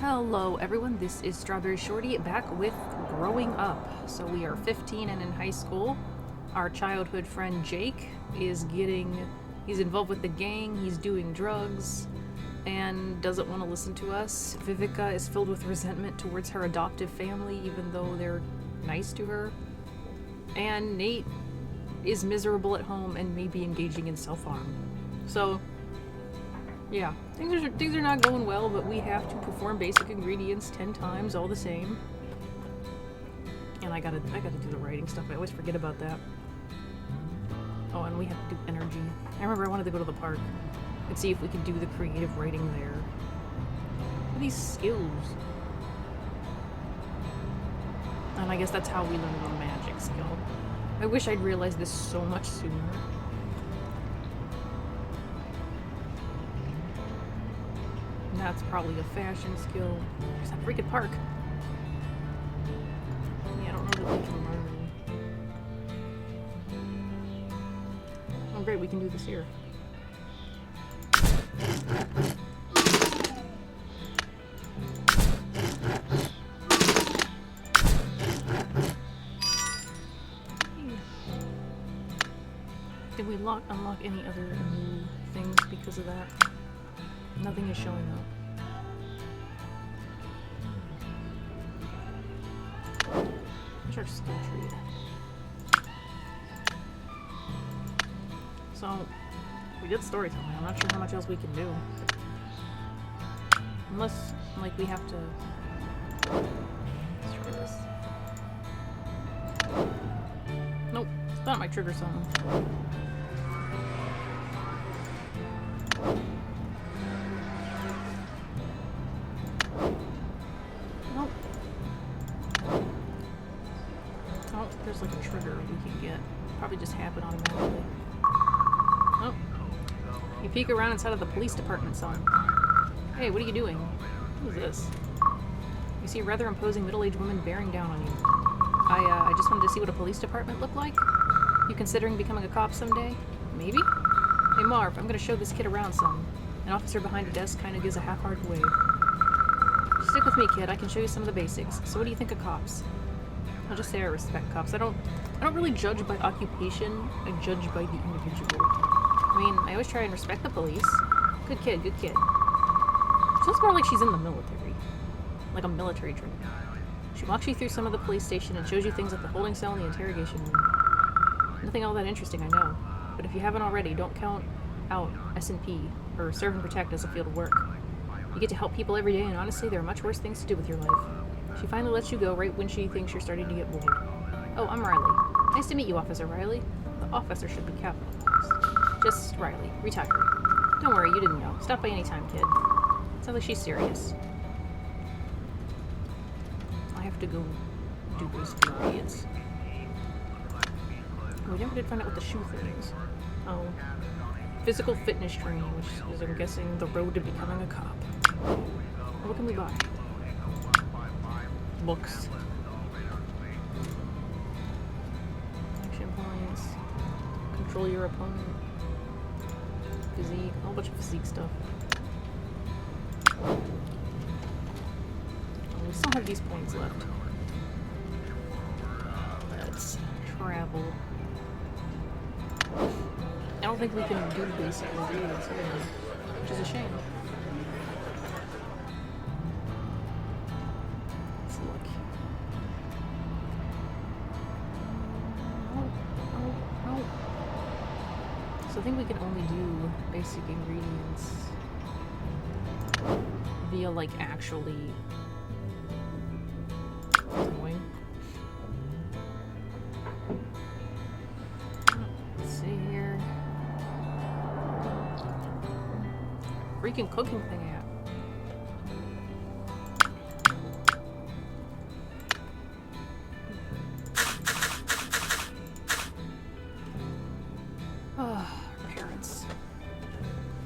Hello everyone, this is StrawberryShorty back with Growing Up. So we are 15 and in high school. Our childhood friend Jake he's involved with the gang, he's doing drugs, and doesn't want to listen to us. Vivica is filled with resentment towards her adoptive family, even though they're nice to her. And Nate is miserable at home and may be engaging in self-harm. So, yeah, things are not going well, but we have to perform basic ingredients 10 times, all the same. And I gotta do the writing stuff. I always forget about that. Oh, and we have to do energy. I remember I wanted to go to the park and see if we could do the creative writing there. What are these skills? And I guess that's how we learn the magic skill. I wish I'd realized this so much sooner. That's probably a fashion skill. There's that freaking park. Yeah, I don't know that we can learn. Oh great, we can do this here. Did we unlock any other new things because of that? Nothing is showing up. What's our skill tree? So, we did storytelling. I'm not sure how much else we can do. Unless, like, we have to... Let's try this. Nope. That might trigger something. There's like a trigger we can get. Probably just happen automatically. Oh. You peek around inside of the police department, son. Hey, what are you doing? Who is this? You see a rather imposing middle-aged woman bearing down on you. I just wanted to see what a police department looked like. You considering becoming a cop someday? Maybe? Hey Marv, I'm gonna show this kid around some. An officer behind a desk kinda gives a half-hearted wave. Stick with me, kid. I can show you some of the basics. So what do you think of cops? I'll just say I respect cops. I don't really judge by occupation. I judge by the individual. I mean, I always try and respect the police. Good kid, good kid. Sounds more like she's in the military. Like a military trainer. She walks you through some of the police station and shows you things like the holding cell and the interrogation room. Nothing all that interesting, I know. But if you haven't already, don't count out S&P, or serve and protect, as a field of work. You get to help people every day, and honestly, there are much worse things to do with your life. She finally lets you go right when she thinks you're starting to get bored. Oh, I'm Riley. Nice to meet you, Officer Riley. The officer should be capitalized. Just Riley, retired. Don't worry, you didn't know. Stop by any time, kid. Sounds like she's serious. I have to go do those ingredients. We never did find out what the shoe thing is. Oh. Physical fitness training, which is, I'm guessing, the road to becoming a cop. What can we buy? Books. Action points. Control your opponent. Physique. A whole bunch of physique stuff. Oh, we still have these points left. Let's travel. I don't think we can do basic ingredients here, which is a shame. So I think we can only do basic ingredients via, like, actually doing. Let's see here. Freaking cooking thing at.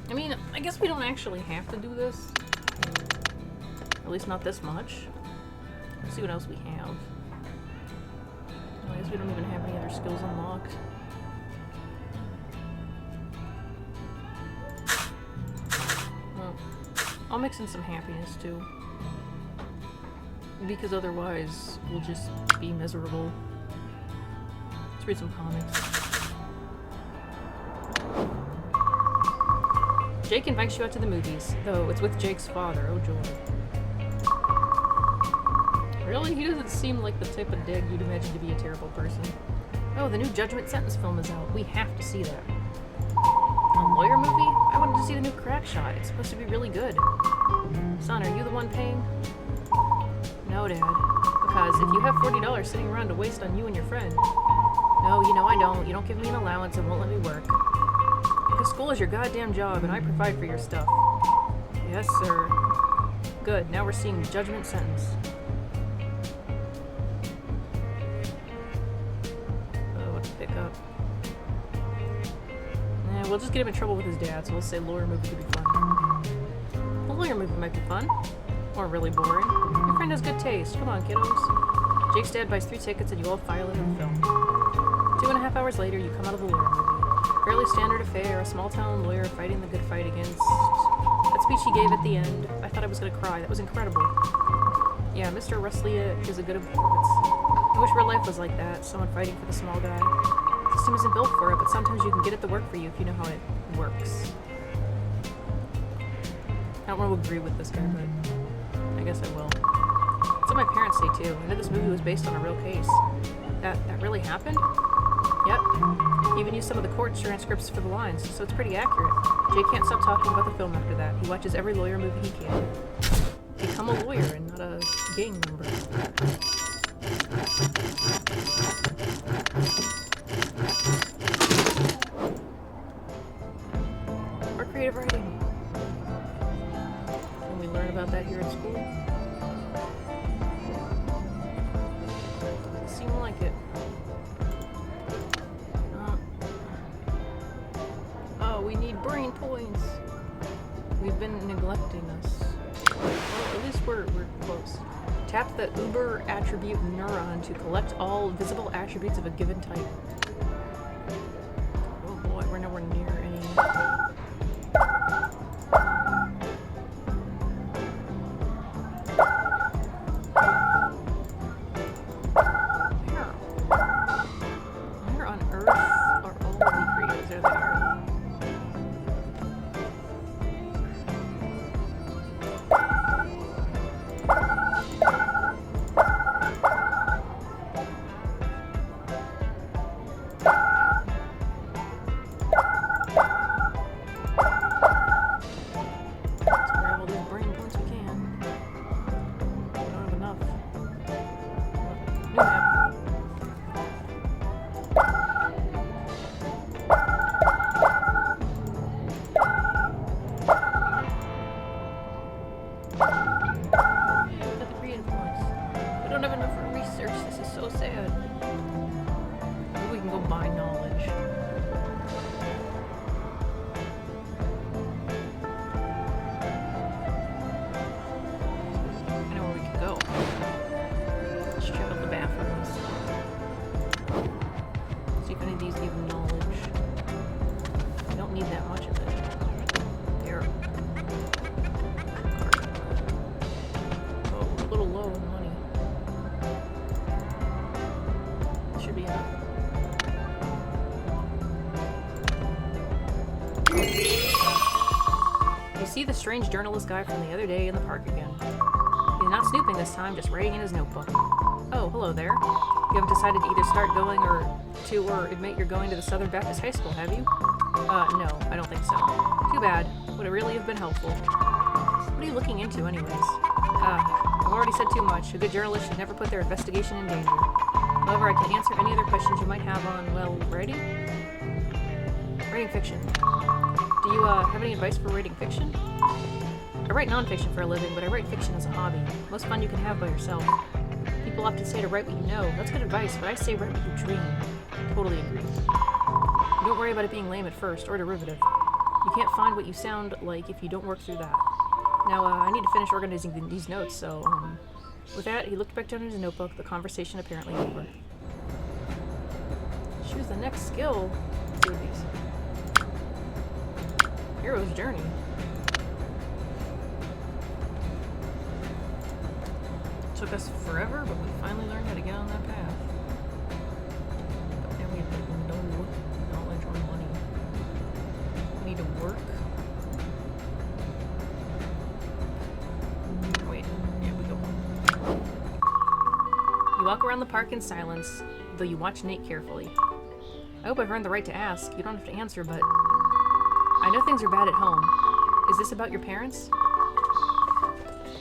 I mean, I guess we don't actually have to do this. At least not this much. Let's see what else we have. I guess we don't even have any other skills unlocked. Well, I'll mix in some happiness too. Because otherwise, we'll just be miserable. Let's read some comics. Jake invites you out to the movies, though it's with Jake's father. Oh, joy. Really? He doesn't seem like the type of dick you'd imagine to be a terrible person. Oh, the new Judgment Sentence film is out. We have to see that. A lawyer movie? I wanted to see the new Crack Shot. It's supposed to be really good. Son, are you the one paying? No, Dad. Because if you have $40 sitting around to waste on you and your friend. No, you know I don't. You don't give me an allowance and won't let me work. Because school is your goddamn job and I provide for your stuff. Yes, sir. Good. Now we're seeing Judgment Sentence. Oh, what to pick up? We'll just get him in trouble with his dad, so we'll say lawyer movie could be fun. The lawyer movie might be fun. Or really boring. Your friend has good taste. Come on, kiddos. Jake's dad buys 3 tickets and you all file into the film. 2.5 hours later, you come out of the lawyer movie. Fairly standard affair, a small-town lawyer fighting the good fight against... That speech he gave at the end, I thought I was going to cry. That was incredible. Yeah, Mr. Ruslia is a good performance. I wish real life was like that, someone fighting for the small guy. The system isn't built for it, but sometimes you can get it to work for you if you know how it works. I don't want to agree with this guy, but I guess I will. That's what my parents say too. I know this movie was based on a real case. That really happened? Yep. He even used some of the court transcripts for the lines, so it's pretty accurate. Jay can't stop talking about the film after that. He watches every lawyer movie he can. Become a lawyer and not a gang member. Or creative writing. Can we learn about that here at school? Doesn't seem like it. Oh, we need brain points. We've been neglecting us. Well, at least we're close. Tap the uber attribute neuron to collect all visible attributes of a given type. Oh boy, we're nowhere near any. Where on earth are all of the creators? There they are. See the strange journalist guy from the other day in the park again. He's not snooping this time, just writing in his notebook. Oh, hello there. You haven't decided to either start going or admit you're going to the Southern Baptist High School, have you? No, I don't think so. Too bad. Would it really have been helpful? What are you looking into, anyways? I've already said too much. A good journalist should never put their investigation in danger. However, I can answer any other questions you might have on, well, writing? Writing fiction. Do you have any advice for writing fiction? I write nonfiction for a living, but I write fiction as a hobby. Most fun you can have by yourself. People often say to write what you know. That's good advice, but I say write what you dream. Totally agree. Don't worry about it being lame at first, or derivative. You can't find what you sound like if you don't work through that. Now, I need to finish organizing these notes, so, with that, he looked back down at his notebook, the conversation apparently over. Choose the next skill. Let's do these. Hero's Journey. Took us forever, but we finally learned how to get on that path. But now we have like no knowledge or money. We need to work. Wait, yeah, we go home. You walk around the park in silence, though you watch Nate carefully. I hope I've earned the right to ask. You don't have to answer, but I know things are bad at home. Is this about your parents?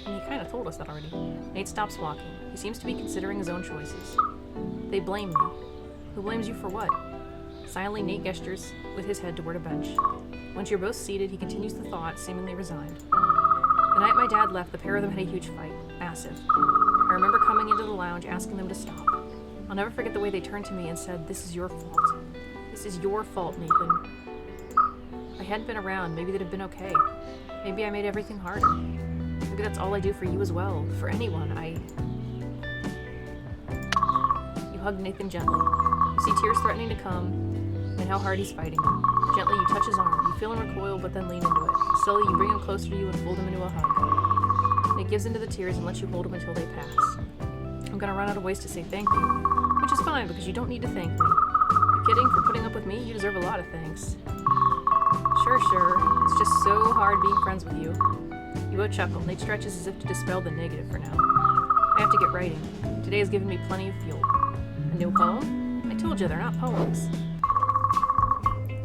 And you kind of told us that already. Nate stops walking. He seems to be considering his own choices. They blame me. Who blames you for what? Silently, Nate gestures with his head toward a bench. Once you're both seated, he continues the thought, seemingly resigned. The night my dad left, the pair of them had a huge fight. Massive. I remember coming into the lounge, asking them to stop. I'll never forget the way they turned to me and said, "This is your fault. This is your fault, Nathan." If I hadn't been around, maybe they'd have been okay. Maybe I made everything harder. Maybe that's all I do for you as well. For anyone, You hug Nathan gently. You see tears threatening to come, and how hard he's fighting. Gently, you touch his arm. You feel him recoil, but then lean into it. Slowly, you bring him closer to you and fold him into a hug. Nate gives into the tears and lets you hold him until they pass. I'm gonna run out of ways to say thank you. Which is fine, because you don't need to thank me. You kidding? For putting up with me? You deserve a lot of thanks. Sure. It's just so hard being friends with you. You both chuckle. Nate stretches as if to dispel the negative for now. I have to get writing. Today has given me plenty of fuel. A new poem? I told you, they're not poems.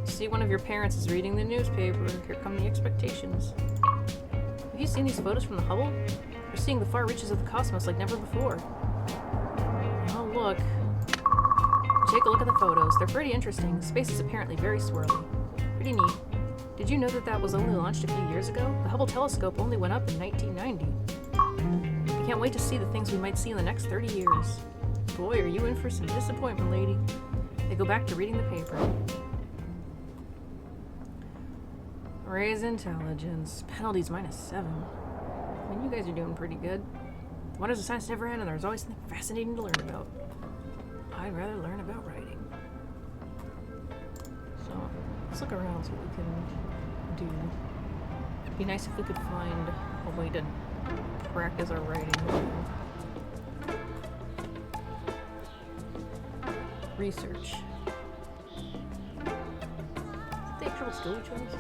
See, one of your parents is reading the newspaper. Here come the expectations. Have you seen these photos from the Hubble? We're seeing the far reaches of the cosmos like never before. Oh, look. Take a look at the photos. They're pretty interesting. Space is apparently very swirly. Pretty neat. Did you know that was only launched a few years ago? The Hubble telescope only went up in 1990. I can't wait to see the things we might see in the next 30 years. Boy, are you in for some disappointment, lady. They go back to reading the paper. Raise intelligence. Penalties -7. I mean, you guys are doing pretty good. The wonders of science never end, and there's always something fascinating to learn about. I'd rather learn about writing. So, let's look around, see what we can do. It'd be nice if we could find a way to practice our writing. Research. Did they actually steal each other's?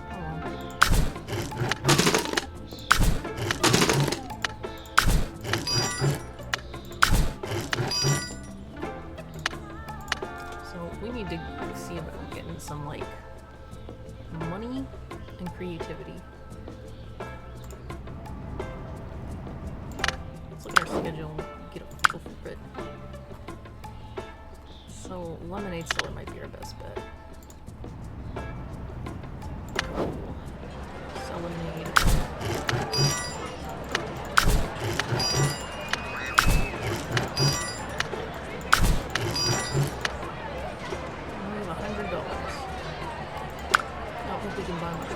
So we need to see about getting some like money and creativity. Let's look at our schedule and get a feel for it. So lemonade seller might be our best bet. Sell lemonade. We have $100. I don't think we can buy much.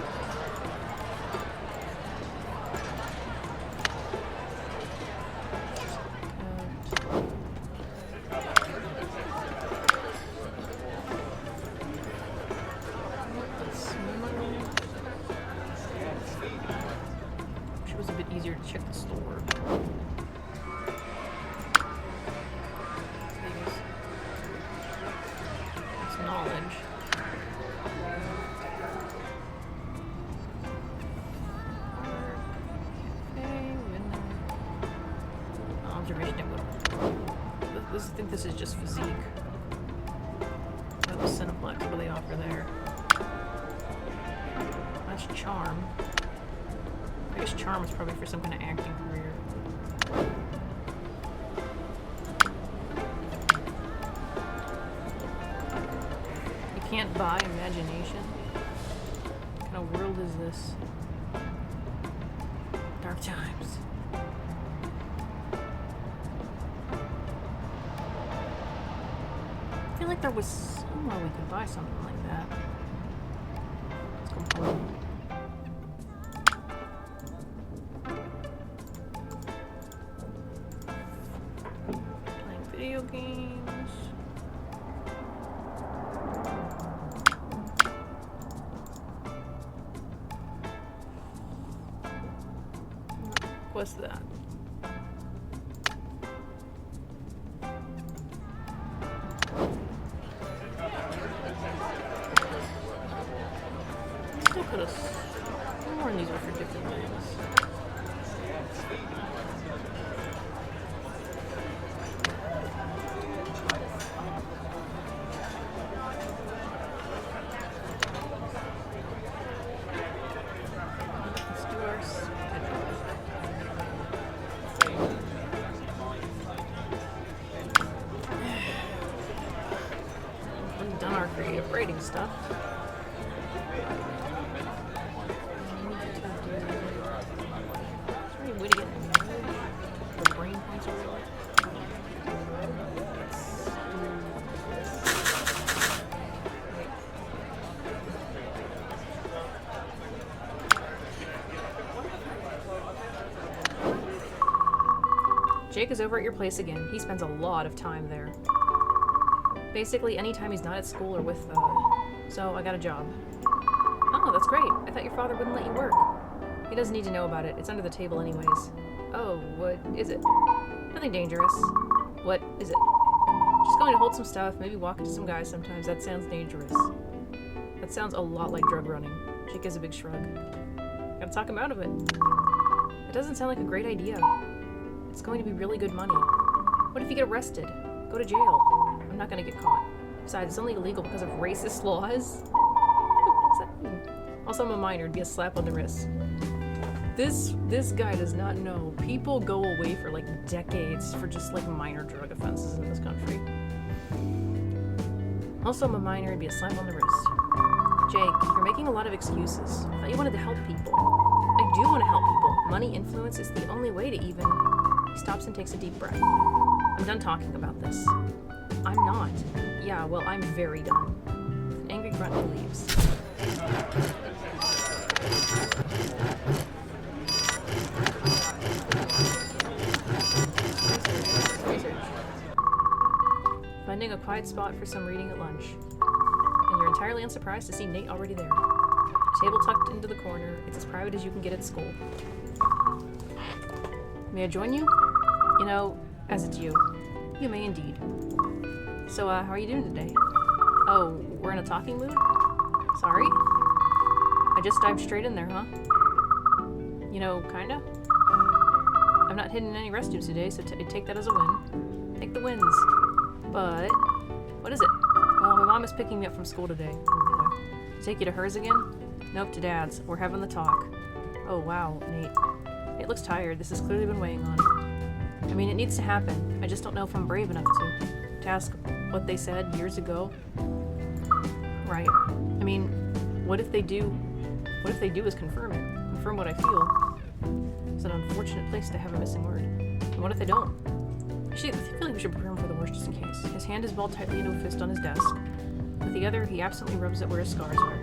It was a bit easier to check the store. It's knowledge. Observation. I think this is just physique. That was Cineplex. What do they offer there? That's charm. I guess charm is probably for some kind of acting career. You can't buy imagination? What kind of world is this? Dark times. I feel like there was somewhere we could buy something like that. Let's go home. Playing video games. What's that? Creative writing stuff. It's really witty getting the brain points over there. Jake is over at your place again. He spends a lot of time there. Basically, anytime he's not at school or with, so I got a job. Oh, that's great. I thought your father wouldn't let you work. He doesn't need to know about it. It's under the table anyways. Oh, what is it? Nothing dangerous. What is it? Just going to hold some stuff, maybe walk into some guys sometimes. That sounds dangerous. That sounds a lot like drug running. Jake gives a big shrug. Gotta talk him out of it. It doesn't sound like a great idea. It's going to be really good money. What if you get arrested? Go to jail. I'm not gonna get caught. Besides, it's only illegal because of racist laws. What does that mean? Also, I'm a minor. It'd be a slap on the wrist. This guy does not know. People go away for like decades for just like minor drug offenses in this country. Also, I'm a minor. It'd be a slap on the wrist. Jake, you're making a lot of excuses. I thought you wanted to help people. I do want to help people. Money influence is the only way to even... He stops and takes a deep breath. I'm done talking about this. I'm not. Yeah, well, I'm very done. With an angry grunt, he leaves. Finding a quiet spot for some reading at lunch. And you're entirely unsurprised to see Nate already there. Table tucked into the corner. It's as private as you can get at school. May I join you? You know, as it's you. You may indeed. So, how are you doing today? Oh, we're in a talking mood? Sorry? I just dived straight in there, huh? You know, kinda. I've not hidden in any restrooms today, so take that as a win. Take the wins. But, what is it? Well, my mom is picking me up from school today. To take you to hers again? Nope, to Dad's. We're having the talk. Oh, wow, Nate. Nate looks tired. This has clearly been weighing on him. I mean, it needs to happen. I just don't know if I'm brave enough to ask what they said years ago. Right. I mean, what if they do is confirm it? Confirm what I feel. It's an unfortunate place to have a missing word. And what if they don't? Actually, I feel like we should prepare him for the worst just in case. His hand is balled tightly into a fist on his desk. With the other, he absently rubs it where his scars are.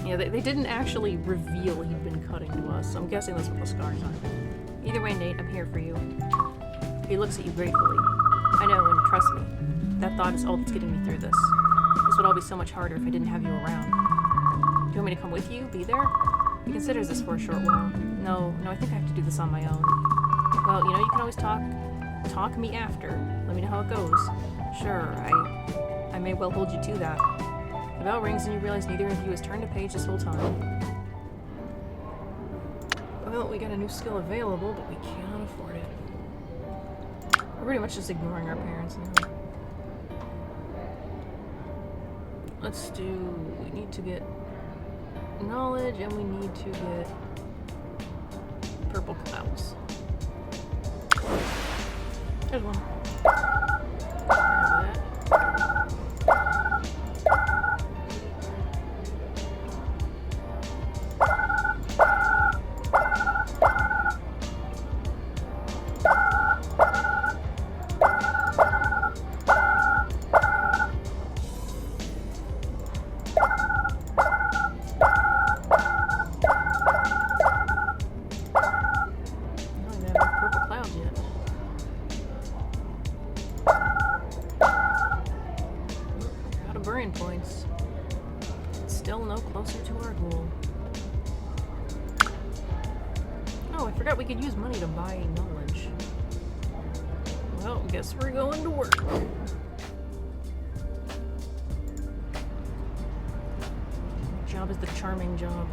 Yeah, they didn't actually reveal he'd been cutting to us, so I'm guessing that's what the scars are. Either way, Nate, I'm here for you. He looks at you gratefully. I know, and trust me, that thought is all that's getting me through this. This would all be so much harder if I didn't have you around. Do you want me to come with you? Be there? He considers this for a short while. No, I think I have to do this on my own. Well, you can always talk me after. Let me know how it goes. Sure, I may well hold you to that. The bell rings and you realize neither of you has turned a page this whole time. Well, we got a new skill available, but we can't afford it. We're pretty much just ignoring our parents now. We need to get knowledge, and we need to get purple clouds. There's one. Points. Still no closer to our goal. Oh, I forgot we could use money to buy knowledge. Well, guess we're going to work. Job is the charming job.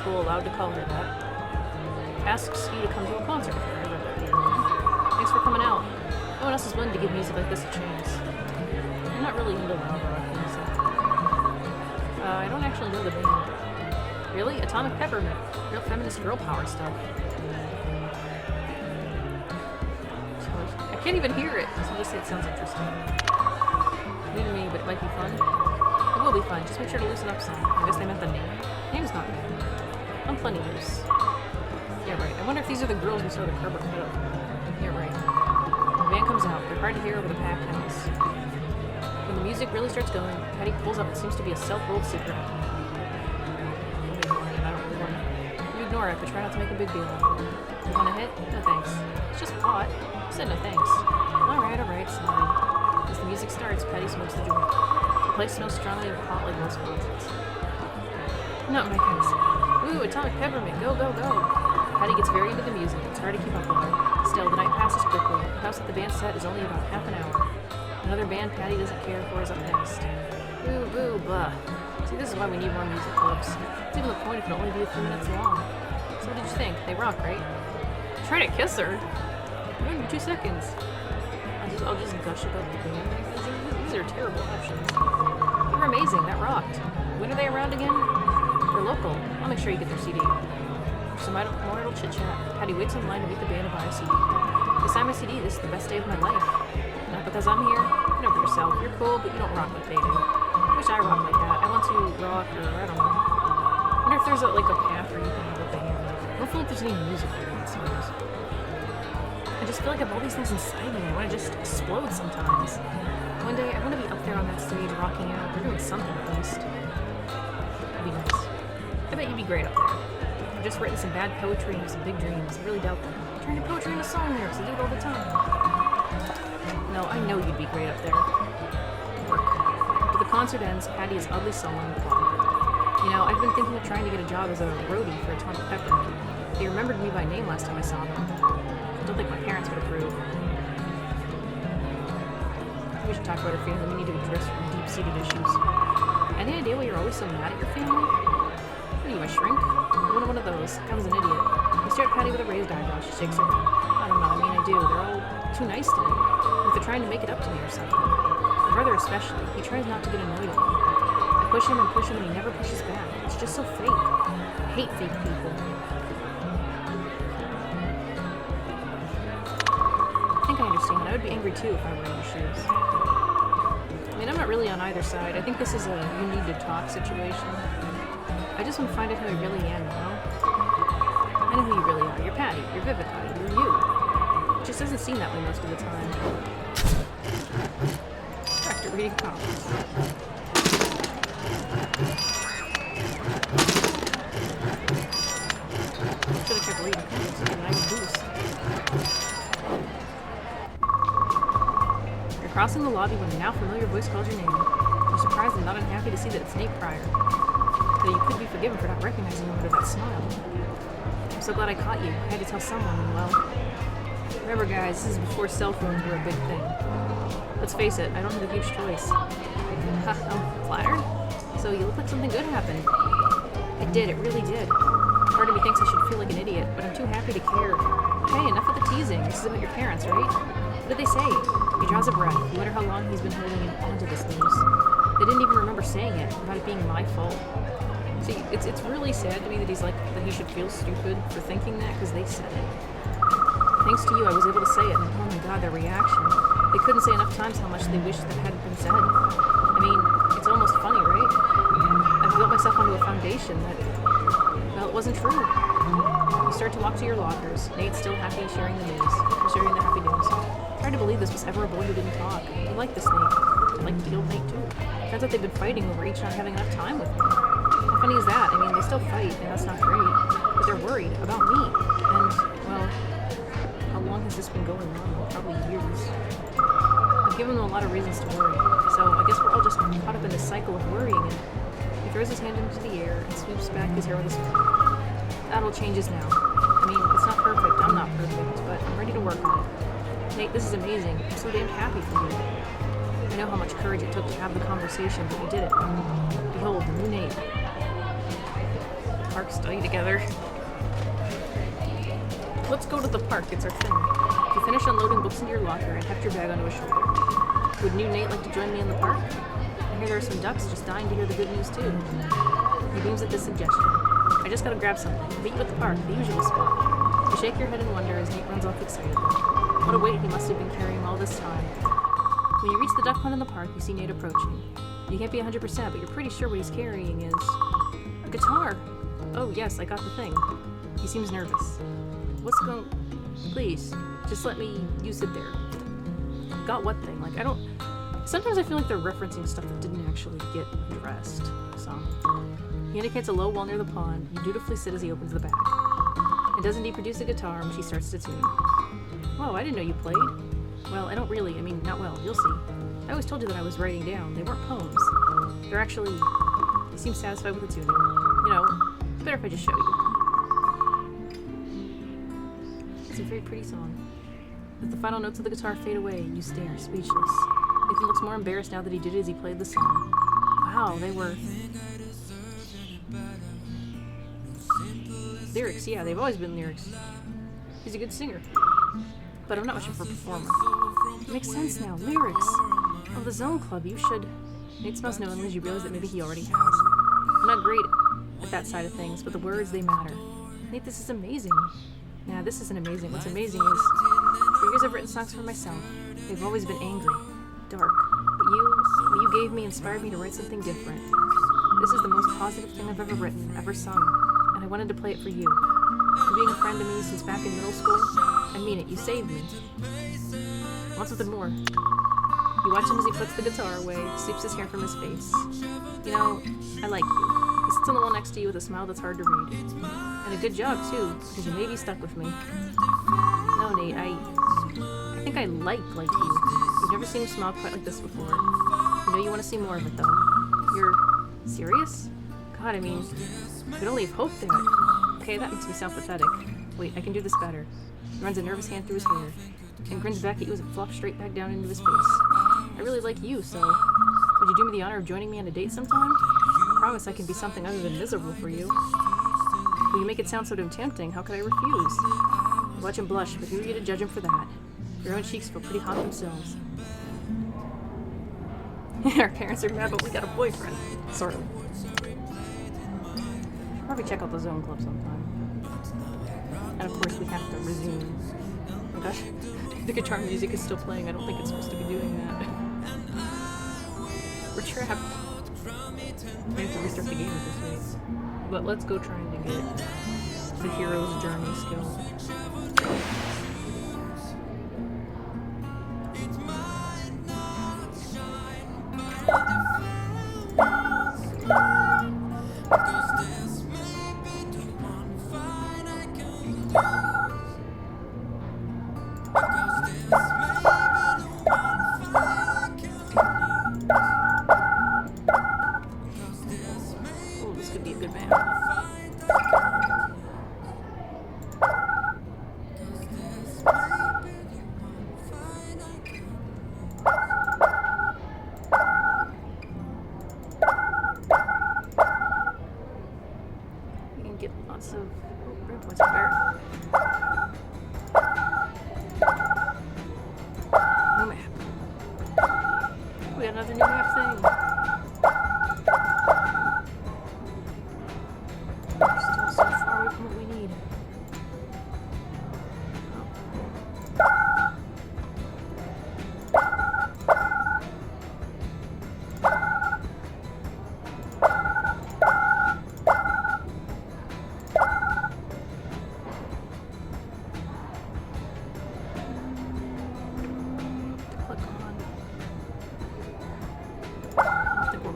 school allowed to call her that. Asks you to come to a concert with her. Thanks for coming out. No one else is willing to give music like this a chance. I'm not really into loud rock music. I don't actually know the band. Really? Atomic Peppermint. Real feminist girl power stuff. I can't even hear it. So just say it sounds interesting. New to me, but it might be fun. It will be fun. Just make sure to loosen up some. I guess they meant the name. Name's not bad. I'm plenty loose. Yeah, right. I wonder if these are the girls we saw the Kerber put up. Yeah, right. The band comes out. They're hard to hear over the packed house. When the music really starts going, Patty pulls up what seems to be a self-rolled cigarette. I don't really want it. You ignore it, but try not to make a big deal of it. You want a hit? No thanks. It's just pot. I said no thanks. Alright, sorry. As the music starts, Patty smokes the joint. The place smells strongly of pot like most concerts. Not my kind of scene. Ooh, Atomic Peppermint, go, go, go! Patty gets very into the music. It's hard to keep up with her. Still, the night passes quickly. The house at the band set is only about half an hour. Another band Patty doesn't care for is up next. Boo, boo, blah. See, this is why we need more music clubs. It's even the point it can only be a few minutes long. So what did you think? They rock, right? Try to kiss her? Only 2 seconds. I'll just gush about the band. These are terrible options. They were amazing. That rocked. When are they around again? They're local. I'll make sure you get their CD. For some more idle chit-chat, Patty waits in line to meet the band to buy a CD. They signed my CD. This is the best day of my life. Not because I'm here. Get over yourself. You're cool, but you don't rock like they do. I wish I rocked like that. I want to rock, or I don't know. I wonder if there's a path where you can have a band. I don't feel like there's any music for that songs. I just feel like I have all these things inside me. I want to just explode sometimes. One day, I want to be up there on that stage rocking out. Or doing something at least. That'd be nice. I bet you'd be great up there. I've just written some bad poetry and some big dreams. I really doubt that. Turn your poetry into song lyrics. I do it all the time. No, I know you'd be great up there. But the concert ends, Patty is oddly sullen and quiet. You know, I've been thinking of trying to get a job as a roadie for Atomic Peppermint. They remembered me by name last time I saw them. I don't think my parents would approve. We should talk about our family. We need to address deep-seated issues. Any idea why you're always so mad at your family? What are you, a shrink? One of those. I was an idiot. I stare at Patty with a raised eyebrow. She shakes her head. I don't know. I mean, I do. They're all too nice to me. Like they're trying to make it up to me or something. My brother especially. He tries not to get annoyed at me. I push him and he never pushes back. It's just so fake. I hate fake people. I think I understand. I would be angry too if I were in your shoes. I mean, I'm not really on either side. I think this is a you need to talk situation. I just want to find out who I really am, you know? I know who you really are. You're Patty. You're Vivified. You're you. It just doesn't seem that way most of the time. Back to reading comics. Should have kept reading comics to get a nice boost. You're crossing the lobby when a now familiar voice calls your name. You're surprised and not unhappy to see that it's Nate Pryor. Though you could be forgiven for not recognizing him under that smile. I'm so glad I caught you. I had to tell someone, and well... Remember guys, this is before cell phones were a big thing. Let's face it, I don't have a huge choice. Ha, I'm flattered? So you look like something good happened. It did, it really did. Part of me thinks I should feel like an idiot, but I'm too happy to care. Hey, enough of the teasing. This is about your parents, right? What did they say? He draws a breath. You wonder how long he's been holding on to this news. They didn't even remember saying it, about it being my fault. See, it's really sad to me that that he should feel stupid for thinking that, because they said it. Thanks to you, I was able to say it, and oh my god, their reaction. They couldn't say enough times how much they wished that hadn't been said. I mean, it's almost funny, right? I built myself onto a foundation that, well, it wasn't true. You start to walk to your lockers. Nate's still happy sharing the news. Sharing the happy news. Hard to believe this was ever a boy who didn't talk. I like this Nate. I like the old Nate too. Turns out they've been fighting over each not having enough time with me. How funny is that? I mean, they still fight, and that's not great. But they're worried about me. And, well, how long has this been going on? Probably years. I've given them a lot of reasons to worry. So I guess we're all just caught up in this cycle of worrying. And he throws his hand into the air and swoops back his hair with his foot. That all changes now. I mean, it's not perfect. I'm not perfect, but I'm ready to work on it. Nate, this is amazing. I'm so damned happy for you. I know how much courage it took to have the conversation, but you did it. Behold, the new Nate. park study together. Let's go to the park, it's our thing. You finish unloading books into your locker and heft your bag onto his shoulder. Would new Nate like to join me in the park? I hear there are some ducks just dying to hear the good news too. He beams at this suggestion. I just gotta grab something. Meet you at the park, the usual spot. You shake your head in wonder as Nate runs off excitedly. What a weight he must have been carrying all this time. When you reach the duck pond in the park, you see Nate approaching. You can't be 100%, but you're pretty sure what he's carrying is a guitar. Oh yes, I got the thing. He seems nervous. What's going... Please, just let me use it there. Got what thing? Like, I don't... Sometimes I feel like they're referencing stuff that didn't actually get addressed. So, he indicates a low wall near the pond. You dutifully sit as he opens the bag. It does indeed produce a guitar, which he starts to tune. Whoa, I didn't know you played. Well, I don't really. I mean, not well. You'll see. I always told you that I was writing down. They weren't poems. They're actually... You seem satisfied with the tuning. You know, it's better if I just show you. It's a very pretty song. As the final notes of the guitar fade away, you stare, speechless. Nathan looks more embarrassed now that he did it as he played the song. Wow, they were... Lyrics, yeah, they've always been lyrics. He's a good singer. But I'm not much of a performer. It makes sense now. Lyrics! Oh, the Zone Club, you should... Nate smells knowingly as you realize that maybe he already has. I'm not great at that side of things, but the words, they matter. Nate, this is amazing. Nah, this isn't amazing. What's amazing is... For years I've written songs for myself. They've always been angry, dark. But what you gave me inspired me to write something different. This is the most positive thing I've ever written, ever sung. And I wanted to play it for you. For being a friend to me since back in middle school. I mean it, you saved me. I want something more. You watch him as he puts the guitar away, sweeps his hair from his face. You know, I like you. He sits on the wall next to you with a smile that's hard to read. And a good job, too, because you may be stuck with me. No, Nate, I think I like you. You've never seen him smile quite like this before. You know you want to see more of it, though. You're serious? God, I mean, I could only have hoped that. Okay, that makes me sound pathetic. Wait, I can do this better. He runs a nervous hand through his hair, and grins back at you as it flops straight back down into his face. I really like you, so would you do me the honor of joining me on a date sometime? I promise I can be something other than miserable for you. Well, you make it sound so damn tempting, how could I refuse? You watch him blush, but who are you to judge him for that? Your own cheeks feel pretty hot themselves. Our parents are mad, but we got a boyfriend. Sort of. Probably check out the Zone Club sometime. And of course we have to resume. Oh gosh, the guitar music is still playing. I don't think it's supposed to be doing that. We're trapped. We have to restart the game at this rate. But let's go trying to get the hero's journey skill. Oh, this could be a good band. We can get lots of red points up there. New map. We got another new map thing. We're still so far away from what we need.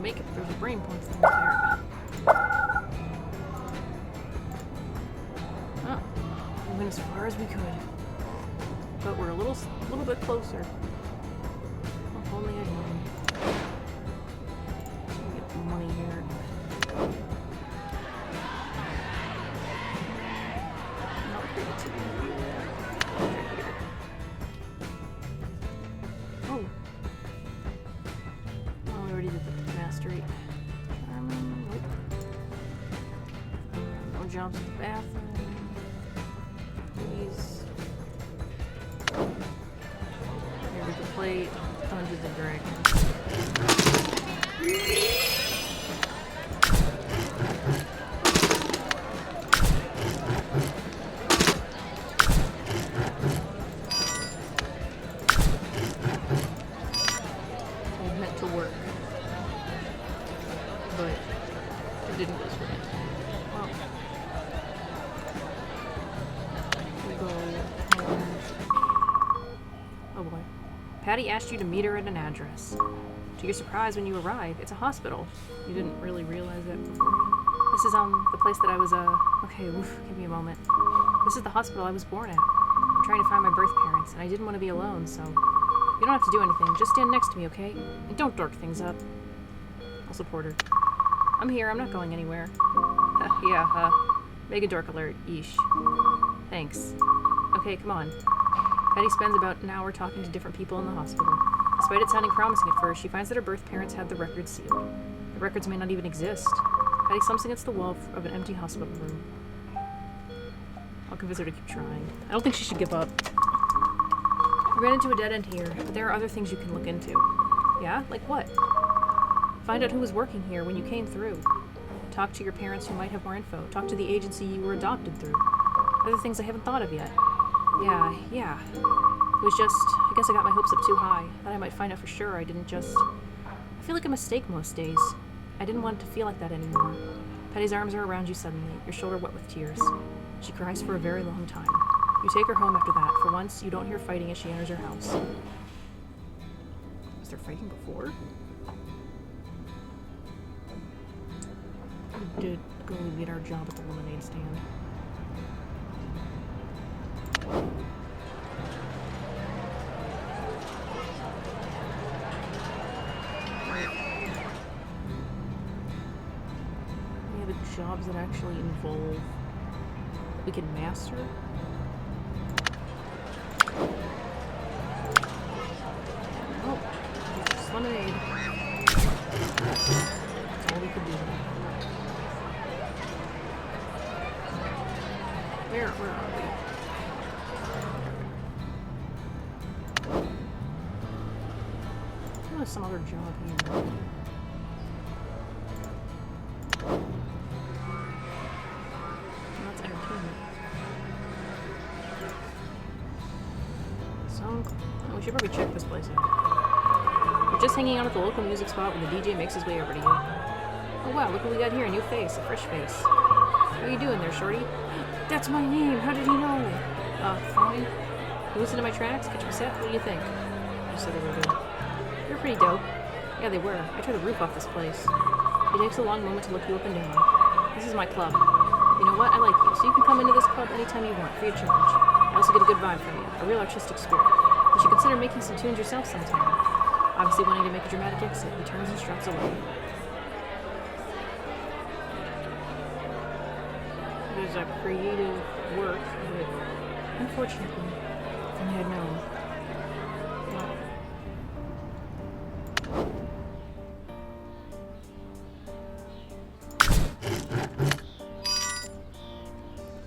Make it, but there's a brain point thing there. Oh, we went as far as we could, but we're a little bit closer. If only I knew. Get the money here. Not creativity. Right here. Oh. Oh, we already did the mastery. Nope. jobs in the bathroom. Please. Here we can play Dungeons and Dragons. I meant to work, but it didn't go through. Well, we go home. Oh boy. Patty asked you to meet her at an address. To your surprise, when you arrive, it's a hospital. You didn't really realize that before. This is, the place that I was, okay, oof, give me a moment. This is the hospital I was born at. I'm trying to find my birth parents, and I didn't want to be alone, so... You don't have to do anything. Just stand next to me, okay? And don't dork things up. I'll support her. I'm here. I'm not going anywhere. Yeah, mega dork alert. Yeesh. Thanks. Okay, come on. Patty spends about an hour talking to different people in the hospital. Despite it sounding promising at first, she finds that her birth parents had the records sealed. The records may not even exist. Patty slumps against the wall of an empty hospital room. I'll convince her to keep trying. I don't think she should give up. We ran into a dead end here, but there are other things you can look into. Yeah? Like what? Find out who was working here when you came through. Talk to your parents who might have more info. Talk to the agency you were adopted through. Other things I haven't thought of yet. Yeah. It was just, I guess I got my hopes up too high. Thought I might find out for sure. I didn't just... I feel like a mistake most days. I didn't want it to feel like that anymore. Patty's arms are around you suddenly, your shoulder wet with tears. She cries for a very long time. You take her home after that. For once, you don't hear fighting as she enters her house. Was there fighting before? We did go get our job at the lemonade stand. Any other jobs that actually involve that we can master? Oh, just lemonade. That's all we could do. Where are we? There's some other job here. That's entertainment. So, we should probably check this place out. We're just hanging out at the local music spot when the DJ makes his way over to you. Oh wow, look what we got here, a new face, a fresh face. What are you doing there, Shorty? That's my name, how did he know? Fine. You listen to my tracks? Catch my set? What do you think? You said they were good. They were pretty dope. Yeah, they were. I tore the roof off this place. It takes a long moment to look you up and down. This is my club. You know what? I like you, so you can come into this club anytime you want, free of charge. I also get a good vibe from you, a real artistic spirit. You should consider making some tunes yourself sometime. Obviously wanting to make a dramatic exit, he turns and struts away. There's a creative work, but unfortunately, if I had known.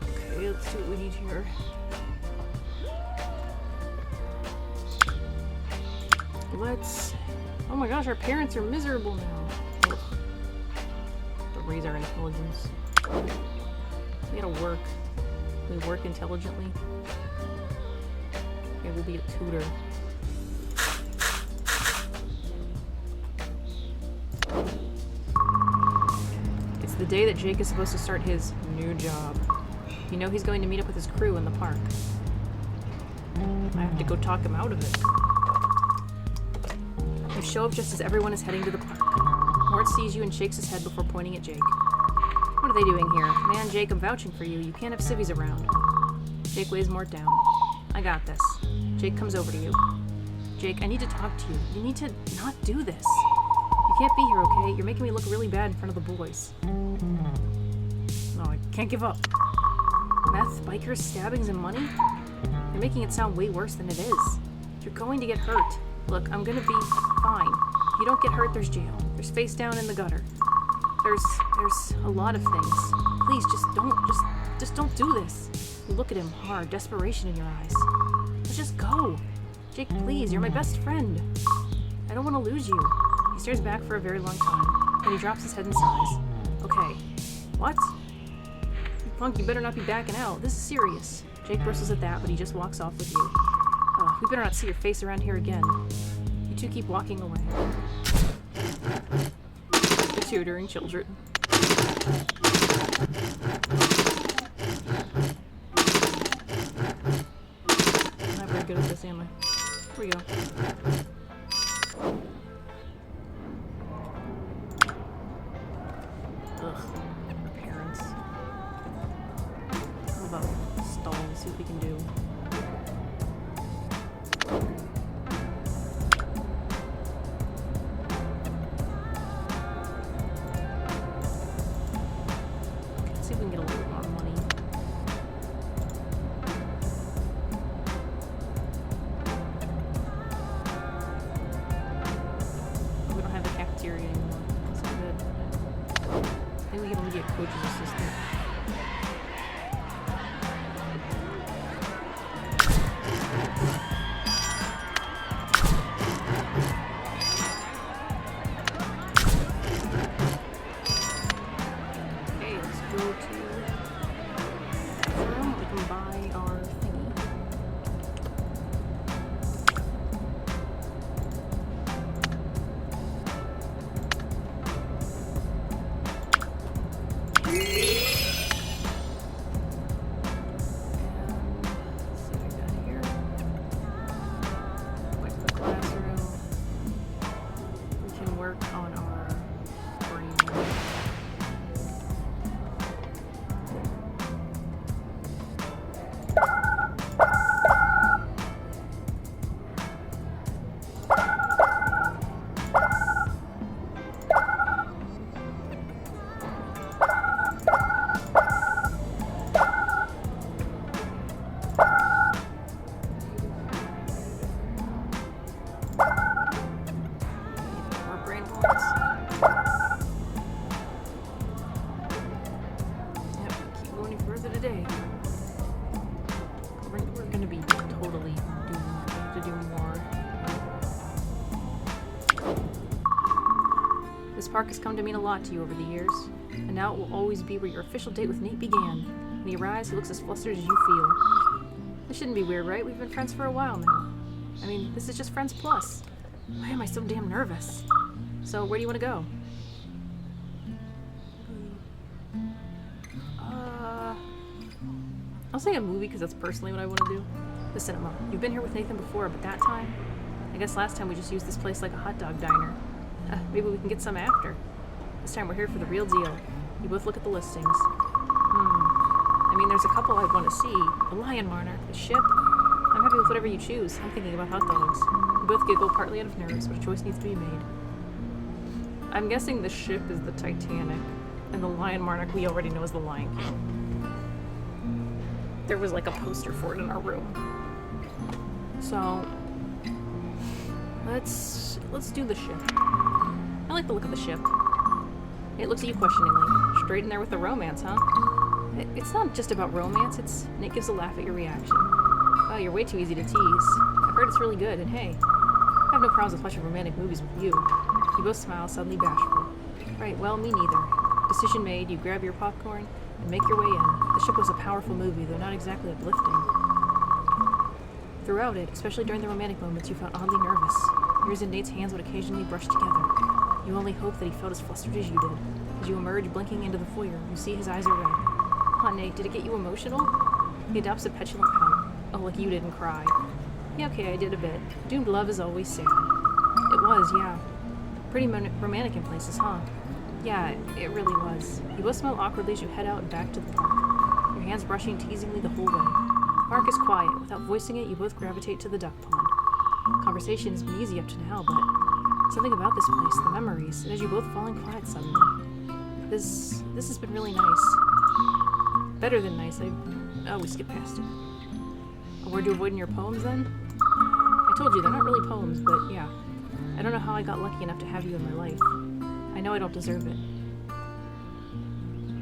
Okay, let's see what we need here. Let's... Oh my gosh, our parents are miserable now. Ugh. To raise our intelligence. We gotta work. We work intelligently. Okay, we'll be a tutor. It's the day that Jake is supposed to start his new job. You know he's going to meet up with his crew in the park. I have to go talk him out of it. You show up just as everyone is heading to the park. Mort sees you and shakes his head before pointing at Jake. What are they doing here? Man, Jake, I'm vouching for you. You can't have civvies around. Jake weighs Mort down. I got this. Jake comes over to you. Jake, I need to talk to you. You need to not do this. You can't be here, okay? You're making me look really bad in front of the boys. No, I can't give up. Meth, bikers, stabbings, and money? You're making it sound way worse than it is. You're going to get hurt. Look, I'm gonna be fine. If you don't get hurt, there's jail. There's face down in the gutter. There's a lot of things. please, just don't do this. You look at him hard, desperation in your eyes. Let's just go. Jake, please, you're my best friend. I don't want to lose you. He stares back for a very long time, then he drops his head and sighs. Okay. What? You punk, you better not be backing out. This is serious. Jake bristles at that, but he just walks off with you. Oh, we better not see your face around here again. You two keep walking away. The tutoring children. I'm not very good at this, am I? Here we go. Ugh. Parents. What about stalls? See what we can do. Let's see if we can get a little bit more money. We don't have the cafeteria anymore. That's not good. I think we can only get coach's assistant. Okay, let's go to the room. We can buy our thingy. On our brain. Today. We're going to be totally to do more. This park has come to mean a lot to you over the years, and now it will always be where your official date with Nate began. When he arrives, he looks as flustered as you feel. This shouldn't be weird, right? We've been friends for a while now. I mean, this is just Friends Plus. Why am I so damn nervous? So, where do you want to go? I'll say a movie because that's personally what I want to do. The cinema. You've been here with Nathan before, but that time? I guess last time we just used this place like a hot dog diner. Maybe we can get some after. This time we're here for the real deal. You both look at the listings. I mean, there's a couple I'd want to see. The Lion Monarch, the ship. I'm happy with whatever you choose. I'm thinking about hot dogs. We both giggle partly out of nerves, but a choice needs to be made. I'm guessing the ship is the Titanic, and the Lion Monarch we already know is the Lion King. There was like a poster for it in our room. So let's do the ship. I like the look of the ship. It looks at you questioningly. Straight in there with the romance, huh? It's not just about romance, Nick gives a laugh at your reaction. Wow, you're way too easy to tease. I've heard it's really good, and hey, I have no problems with watching romantic movies with you. You both smile, suddenly bashful. Right, well, me neither. Decision made, you grab your popcorn and make your way in. The ship was a powerful movie, though not exactly uplifting. Throughout it, especially during the romantic moments, you felt oddly nervous. Yours and Nate's hands would occasionally brush together. You only hoped that he felt as flustered as you did. As you emerge, blinking into the foyer, you see his eyes are red. Huh, Nate, did it get you emotional? He adopts a petulant pout. Oh, like you didn't cry. Yeah, okay, I did a bit. Doomed love is always sad. It was, yeah. Pretty romantic in places, huh? Yeah, it really was. You both smile awkwardly as you head out and back to the park. Your hands brushing teasingly the whole way. The park is quiet. Without voicing it, you both gravitate to the duck pond. Conversation has been easy up to now, but something about this place, the memories, it has you both falling quiet suddenly. This has been really nice. Better than nice. Oh, we skipped past it. A word to avoid in your poems, then? I told you, they're not really poems, but yeah. I don't know how I got lucky enough to have you in my life. I know I don't deserve it.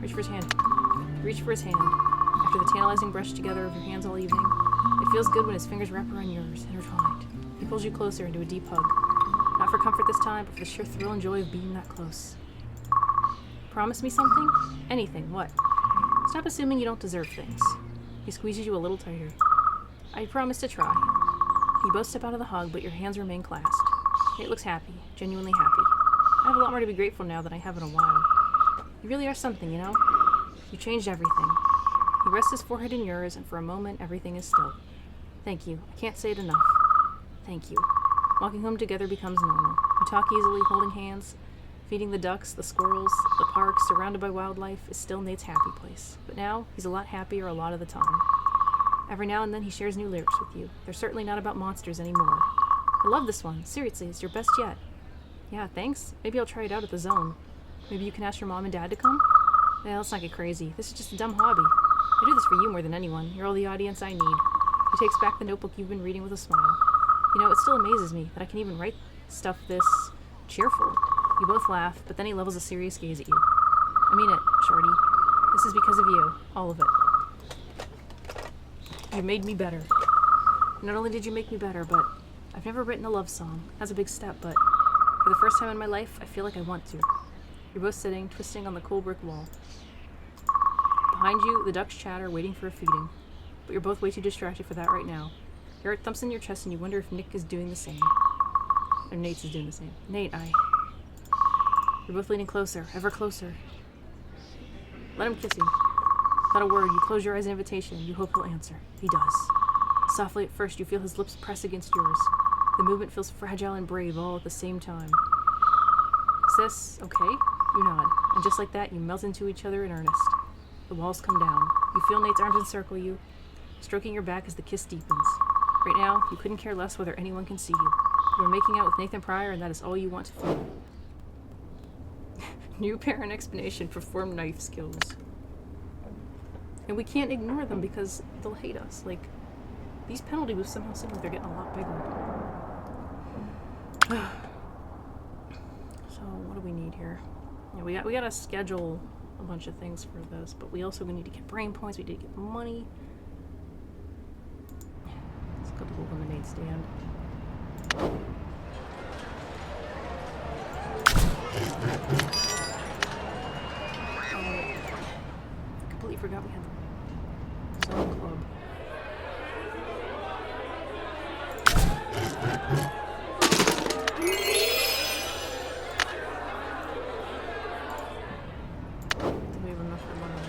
Reach for his hand. You reach for his hand. After the tantalizing brush together of your hands all evening, it feels good when his fingers wrap around yours, intertwined. He pulls you closer into a deep hug. Not for comfort this time, but for the sheer thrill and joy of being that close. Promise me something? Anything. What? Stop assuming you don't deserve things. He squeezes you a little tighter. I promise to try. You both step out of the hug, but your hands remain clasped. Nate looks happy, genuinely happy. I have a lot more to be grateful now than I have in a while. You really are something, you know? You changed everything. He rests his forehead in yours, and for a moment, everything is still. Thank you. I can't say it enough. Thank you. Walking home together becomes normal. You talk easily, holding hands. Feeding the ducks, the squirrels, the park, surrounded by wildlife, is still Nate's happy place. But now, he's a lot happier a lot of the time. Every now and then, he shares new lyrics with you. They're certainly not about monsters anymore. I love this one. Seriously, it's your best yet. Yeah, thanks. Maybe I'll try it out at the Zone. Maybe you can ask your mom and dad to come? Yeah, let's not get crazy. This is just a dumb hobby. I do this for you more than anyone. You're all the audience I need. He takes back the notebook you've been reading with a smile. You know, it still amazes me that I can even write stuff this cheerful. You both laugh, but then he levels a serious gaze at you. I mean it, Shorty. This is because of you. All of it. You made me better. Not only did you make me better, but I've never written a love song. That's a big step, but for the first time in my life, I feel like I want to. You're both sitting, twisting on the cool brick wall. Behind you, the ducks chatter, waiting for a feeding. But you're both way too distracted for that right now. Your heart thumps in your chest and you wonder if Nick is doing the same. Or Nate is doing the same. Nate, You're both leaning closer, ever closer. Let him kiss you. Without a word, you close your eyes in invitation. You hope he'll answer. He does. Softly at first, you feel his lips press against yours. The movement feels fragile and brave all at the same time. Is this okay? You nod. And just like that, you melt into each other in earnest. The walls come down. You feel Nate's arms encircle you, stroking your back as the kiss deepens. Right now, you couldn't care less whether anyone can see you. You are making out with Nathan Pryor, and that is all you want to feel. New parent explanation for form knife skills. And we can't ignore them because they'll hate us. Like, these penalty moves somehow seem like they're getting a lot bigger. So, what do we need here? Yeah, we gotta schedule a bunch of things for this, but we also need to get brain points, we need to get money. Let's go to the lemonade stand. I completely forgot we had the Zone Club. Do we have enough for money?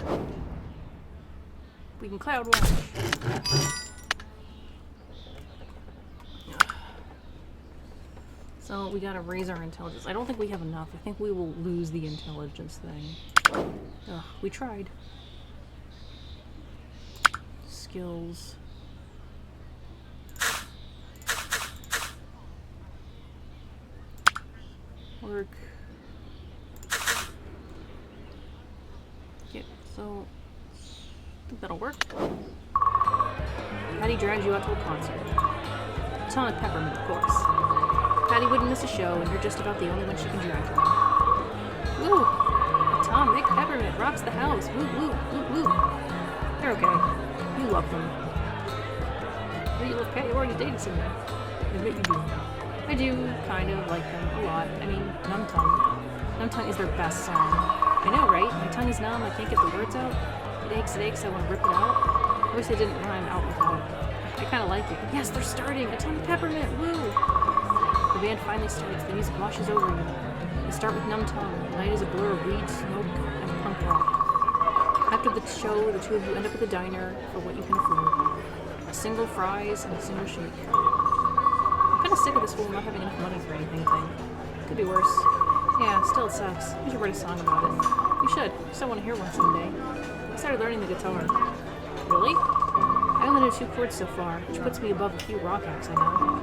Nope. We can cloud watch. So we gotta raise our intelligence. I don't think we have enough. I think we will lose the intelligence thing. Ugh, we tried. Skills. Work. Yeah, so I think that'll work. Patty drags you out to a concert. Sonic Peppermint, of course. Patty wouldn't miss a show, and you're just about the only one she can drag her. Woo! Tom, Nick, Peppermint rocks the house. Woo, woo, woo, woo. They're okay. You love them. But you love Patty. You already dated someone. Admit you do. I do kind of like them a lot. I mean, Numb Tongue. Numb Tongue is their best song. I know, right? My tongue is numb. I can't get the words out. It aches. I want to rip it out. I wish they didn't rhyme out without. I kind of like it. But yes, they're starting. Atomic Peppermint. Woo! The band finally starts. The music washes over you. They start with Numb Tongue. The night is a blur of weed, smoke, and punk rock. After the show, the two of you end up at the diner for what you can afford. A single fries and a single shake. I'm kind of sick of this fool not having enough money for anything thing. Could be worse. Yeah, still it sucks. You should write a song about it. You should. I still want to hear one someday. I started learning the guitar. Really? I only know 2 chords so far, which puts me above a few rock acts I know.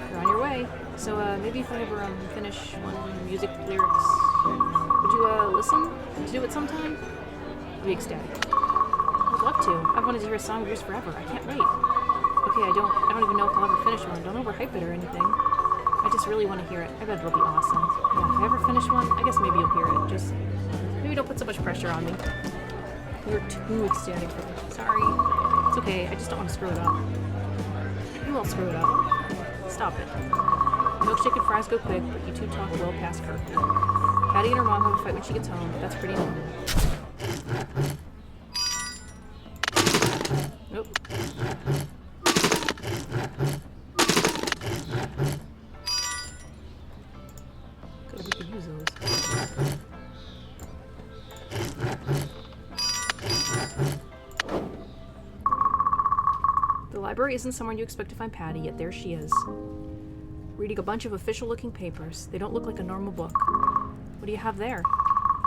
You're on your way. So, maybe if I ever finish one music lyrics, would you listen to do it sometime? I'd be ecstatic. I'd love to. I've wanted to hear a song of yours forever. I can't wait. Okay, I don't even know if I'll ever finish one. Don't overhype it or anything. I just really want to hear it. I bet it'll be awesome. Yeah, if I ever finish one, I guess maybe you'll hear it. Just maybe don't put so much pressure on me. You're too ecstatic for me. Sorry. It's okay. I just don't want to screw it up. You won't screw it up. Stop it. Milkshake and fries go quick, but you two talk well past curfew. Patty and her mom have a fight when she gets home, but that's pretty normal. Nope. Good, we could use those. The library isn't somewhere you expect to find Patty, yet there she is. Reading a bunch of official-looking papers. They don't look like a normal book. What do you have there?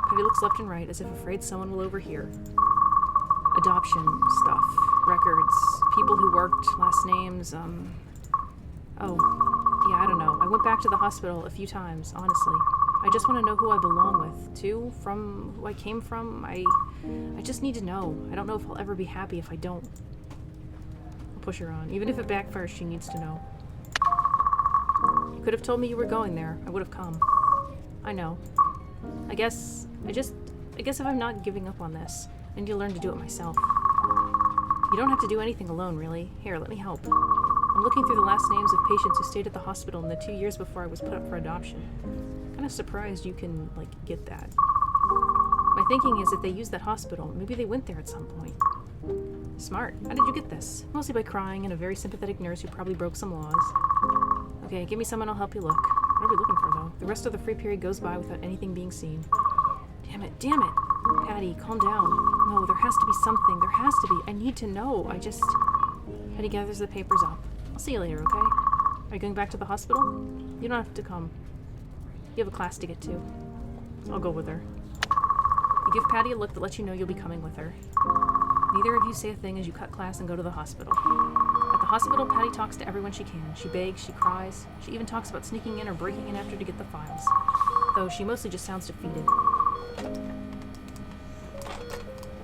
Patty looks left and right as if afraid someone will overhear. Adoption stuff. Records. People who worked. Last names. Oh. Yeah, I don't know. I went back to the hospital a few times, honestly. I just want to know who I belong with. To, from, who I came from. I just need to know. I don't know if I'll ever be happy if I don't. I'll push her on. Even if it backfires, she needs to know. You could have told me you were going there. I would have come. I know. I guess if I'm not giving up on this, I need to learn to do it myself. You don't have to do anything alone, really. Here, let me help. I'm looking through the last names of patients who stayed at the hospital in the 2 years before I was put up for adoption. Kind of surprised you can, get that. My thinking is if they used that hospital, maybe they went there at some point. Smart. How did you get this? Mostly by crying and a very sympathetic nurse who probably broke some laws. Okay, give me some and I'll help you look. What are we looking for, though? The rest of the free period goes by without anything being seen. Damn it. Patty, calm down. No, there has to be something. There has to be. I need to know. Patty gathers the papers up. I'll see you later, okay? Are you going back to the hospital? You don't have to come. You have a class to get to. I'll go with her. You give Patty a look that lets you know you'll be coming with her. Neither of you say a thing as you cut class and go to the hospital. At the hospital, Patty talks to everyone she can. She begs, she cries. She even talks about sneaking in or breaking in after to get the files. Though she mostly just sounds defeated.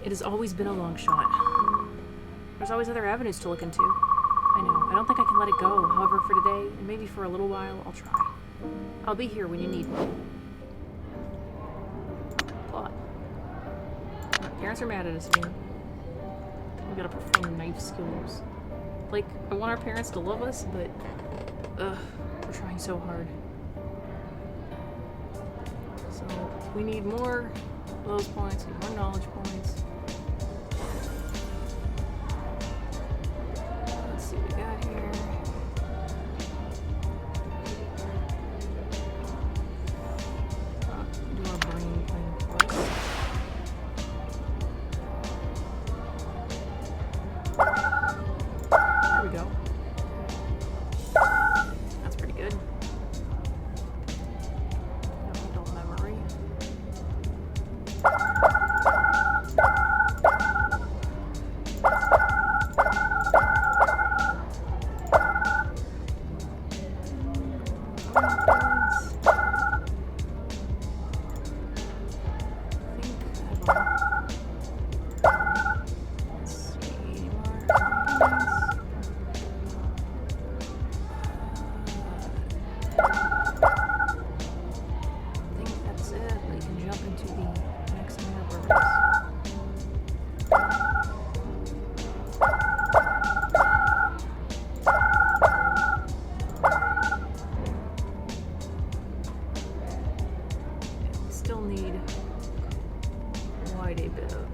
It has always been a long shot. There's always other avenues to look into. I know. I don't think I can let it go. However, for today, and maybe for a little while, I'll try. I'll be here when you need me. Plot. My parents are mad at us again. We gotta perform knife skills. I want our parents to love us, but we're trying so hard. So, we need more of those points, we need more knowledge points. Let's see what we got here. Do our brain thing first. There we go. That's pretty good. Mental memory. Still need quite a bit of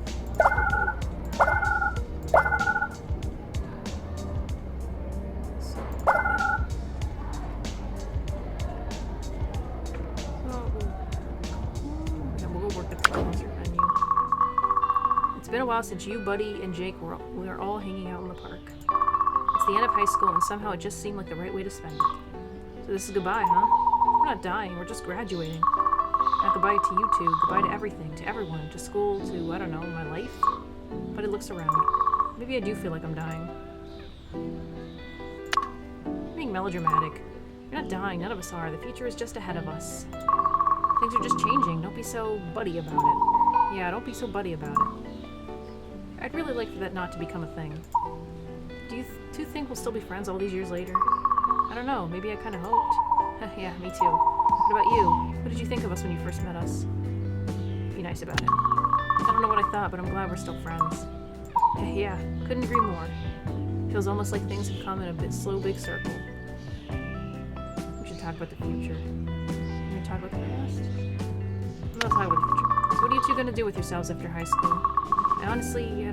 we'll go work at the concert venue. It's been a while since you, Buddy, and Jake we are all hanging out in the park. It's the end of high school, and somehow it just seemed like the right way to spend it. So this is goodbye, huh? We're not dying, we're just graduating. Not goodbye to you two, goodbye to everything, to everyone, to school, to, I don't know, my life. Buddy looks around. Maybe I do feel like I'm dying. I'm being melodramatic. You're not dying, none of us are. The future is just ahead of us. Things are just changing. Don't be so buddy about it. Yeah, don't be so buddy about it. I'd really like for that not to become a thing. Do you two think we'll still be friends all these years later? I don't know. Maybe I kind of hoped. Yeah, me too. What about you? What did you think of us when you first met us? Be nice about it. I don't know what I thought, but I'm glad we're still friends. Yeah, couldn't agree more. Feels almost like things have come in a slow, big circle. We should talk about the future. You gonna talk about the past? I'm not talking about the future. So what are you two gonna do with yourselves after high school? I don't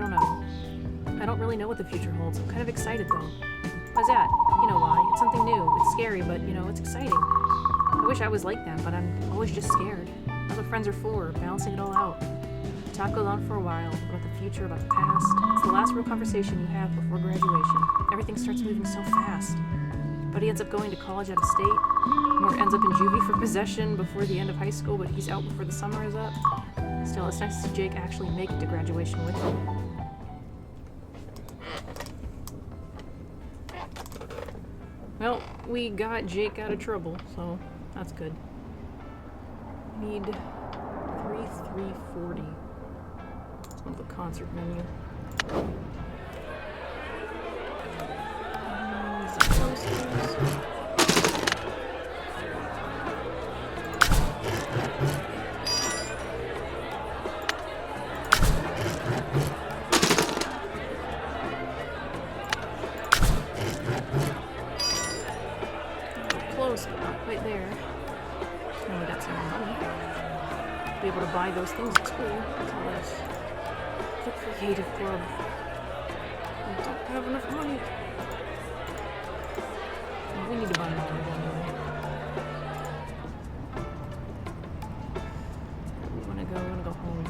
know. I don't really know what the future holds. I'm kind of excited though. Why's that? You know why. It's something new. It's scary, but it's exciting. I wish I was like that, but I'm always just scared. All the friends are for, balancing it all out. The talk goes on for a while, about the future, about the past. It's the last real conversation you have before graduation. Everything starts moving so fast. Buddy ends up going to college out of state. Mort ends up in juvie for possession before the end of high school, but he's out before the summer is up. Still, it's nice to see Jake actually make it to graduation with him. Well, we got Jake out of trouble, so that's good. Need 3340. It's one of the concert menu. Is it posters? Close, but not quite there. Now we got some more money. Be able to buy those things at school. That's all this. The creative club. We don't have enough money. Well, we need to buy more anyway. We wanna go home.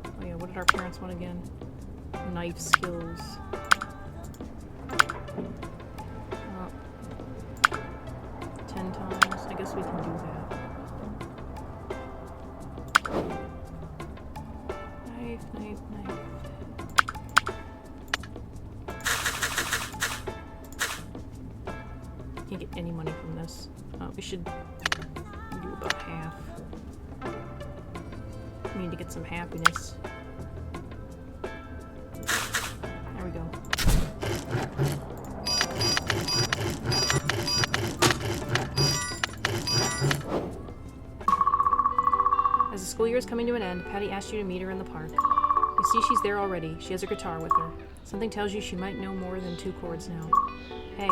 Oh yeah, what did our parents want again? Knife skills. 10 times. I guess we can do that. Knife. Can't get any money from this. We should do about half. We need to get some happiness. There we go. As the school year is coming to an end, Patty asks you to meet her in the park. You see she's there already. She has her guitar with her. Something tells you she might know more than 2 chords now. Hey.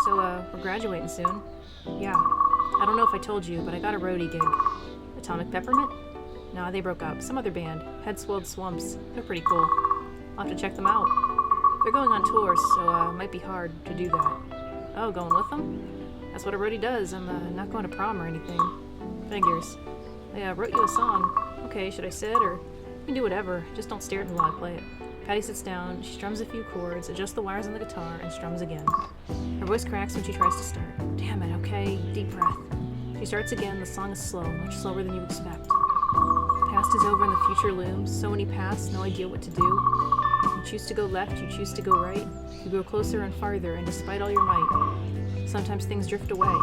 So, we're graduating soon. Yeah. I don't know if I told you, but I got a roadie gig. Atomic Peppermint? Nah, they broke up. Some other band. Head Swelled Swamps. They're pretty cool. I'll have to check them out. They're going on tour, so, it might be hard to do that. Oh, going with them? That's what a roadie does. I'm, not going to prom or anything. Figures. I wrote you a song. Okay, should I sit or you can do whatever. Just don't stare at me while I play it. Patty sits down, she strums a few chords, adjusts the wires on the guitar, and strums again. Her voice cracks when she tries to start. Damn it, okay, deep breath. She starts again, the song is slow, much slower than you expect. The past is over and the future looms. So many paths, no idea what to do. You choose to go left, you choose to go right. You go closer and farther, and despite all your might, sometimes things drift away.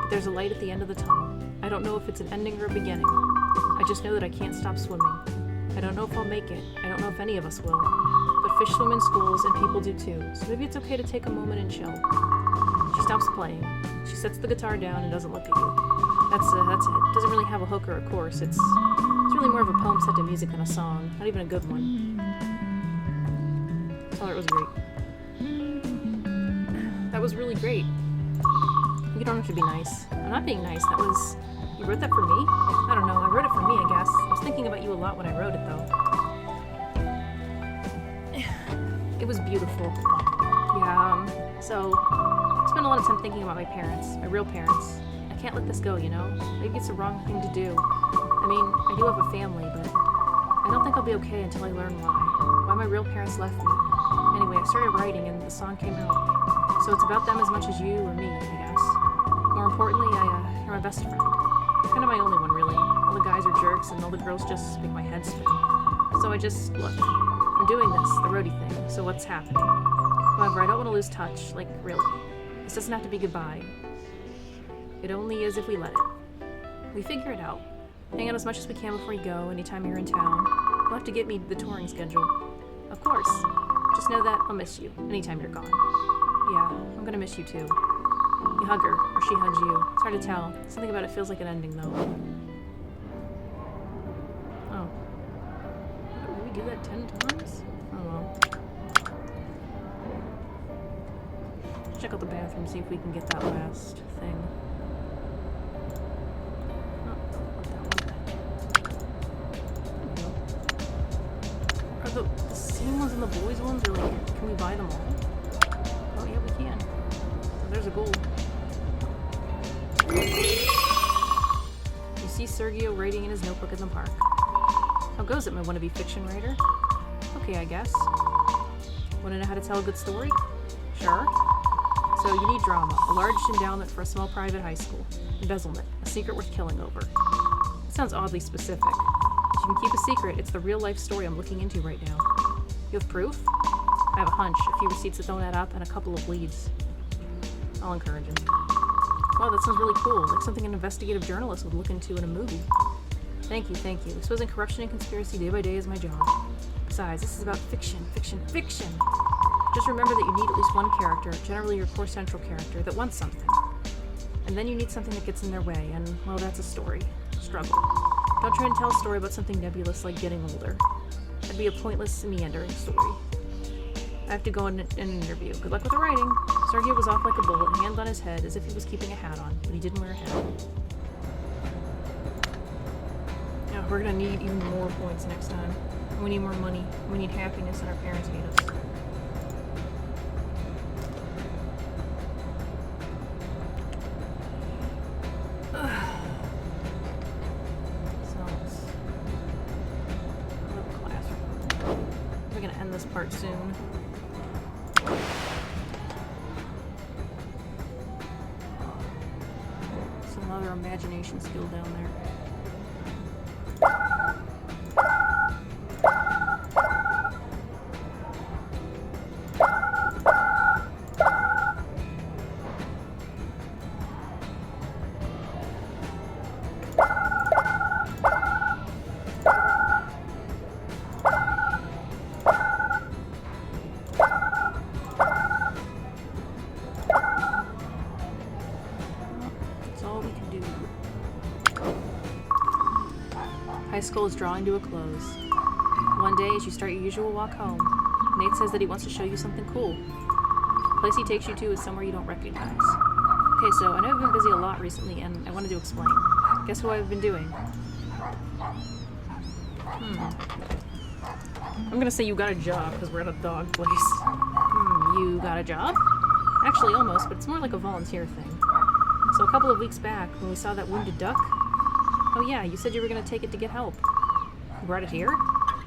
But there's a light at the end of the tunnel. I don't know if it's an ending or a beginning. I just know that I can't stop swimming. I don't know if I'll make it. I don't know if any of us will. But fish swim in schools and people do too. So maybe it's okay to take a moment and chill. She stops playing. She sets the guitar down and doesn't look at you. That's it. It doesn't really have a hook or a chorus. It's really more of a poem set to music than a song. Not even a good one. Tell her it was great. That was really great. You don't have to be nice. I'm not being nice. You wrote that for me? I don't know. I wrote it for me, I guess. I was thinking about you a lot when I wrote it, though. It was beautiful. Yeah, so I spent a lot of time thinking about my parents, my real parents. I can't let this go, you know? Maybe it's the wrong thing to do. I mean, I do have a family, but I don't think I'll be okay until I learn why my real parents left me. Anyway, I started writing and the song came out. So it's about them as much as you or me, I guess. More importantly, you're my best friend. Kind of my only one, really. All the guys are jerks and all the girls just make my head spin. So look, I'm doing this, the roadie thing, so what's happening? However, I don't want to lose touch, like, really. This doesn't have to be goodbye. It only is if we let it. We figure it out. Hang out as much as we can before you go, anytime you're in town. You'll have to get me the touring schedule. Of course. Just know that I'll miss you anytime you're gone. Yeah, I'm gonna miss you too. You hug her, or she hugs you. It's hard to tell. Something about it feels like an ending, though. Oh. Did we do that 10 times? Oh well. Let's check out the bathroom, see if we can get that last thing. Are the same ones and the boys' ones, or like, can we buy them all? Oh yeah, we can. So there's a goal. You see Sergio writing in his notebook in the park. How goes it, my wannabe fiction writer? Okay, I guess. Want to know how to tell a good story? Sure. So you need drama, a large endowment for a small private high school, embezzlement, a secret worth killing over. It sounds oddly specific. If you can keep a secret, it's the real-life story I'm looking into right now. You have proof? I have a hunch, a few receipts that don't add up, and a couple of leads. I'll encourage him. Wow, that sounds really cool, like something an investigative journalist would look into in a movie. Thank you, thank you. Exposing corruption and conspiracy day by day is my job. Besides, this is about fiction, fiction, fiction! Just remember that you need at least one character, generally your core central character, that wants something. And then you need something that gets in their way, and, well, that's a story. Struggle. Don't try and tell a story about something nebulous like getting older. That'd be a pointless, meandering story. I have to go in an interview. Good luck with the writing. Sergio was off like a bullet, hand on his head, as if he was keeping a hat on, but he didn't wear a hat. Yeah, we're gonna need even more points next time. We need more money. We need happiness, and our parents hate us. Part soon. It's another imagination skill down there. High school is drawing to a close. One day, as you start your usual walk home, Nate says that he wants to show you something cool. The place he takes you to is somewhere you don't recognize. Okay, so I know I've been busy a lot recently, and I wanted to explain. Guess what I've been doing? I'm gonna say you got a job, because we're at a dog place. You got a job? Actually, almost, but it's more like a volunteer thing. So a couple of weeks back, when we saw that wounded duck, oh yeah, you said you were going to take it to get help. You brought it here?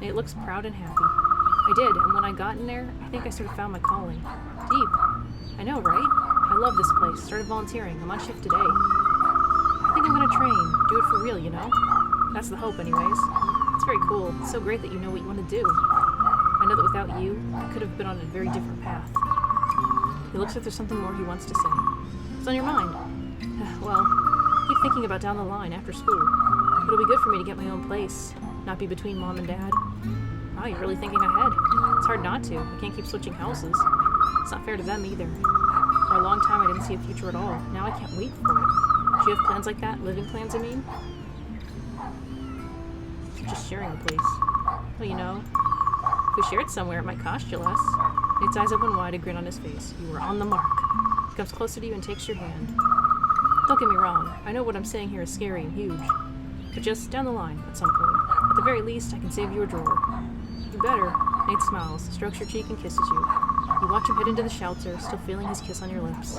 Nate looks proud and happy. I did, and when I got in there, I think I sort of found my calling. Deep. I know, right? I love this place. Started volunteering. I'm on shift today. I think I'm going to train. Do it for real, you know? That's the hope, anyways. It's very cool. It's so great that you know what you want to do. I know that without you, I could have been on a very different path. He looks like there's something more he wants to say. What's on your mind? Well, keep thinking about down the line after school. It'll be good for me to get my own place, not be between mom and dad. Wow, you're really thinking ahead. It's hard not to. I can't keep switching houses. It's not fair to them either. For a long time I didn't see a future at all. Now I can't wait for it. Do you have plans like that? Living plans, I mean? Just sharing a place. Well, you know, if we shared somewhere, it might cost you less. Nate's eyes open wide, a grin on his face. You were on the mark. He comes closer to you and takes your hand. Don't get me wrong. I know what I'm saying here is scary and huge. But just down the line, at some point. At the very least, I can save you a drawer. You better. Nate smiles, strokes your cheek, and kisses you. You watch him head into the shelter, still feeling his kiss on your lips.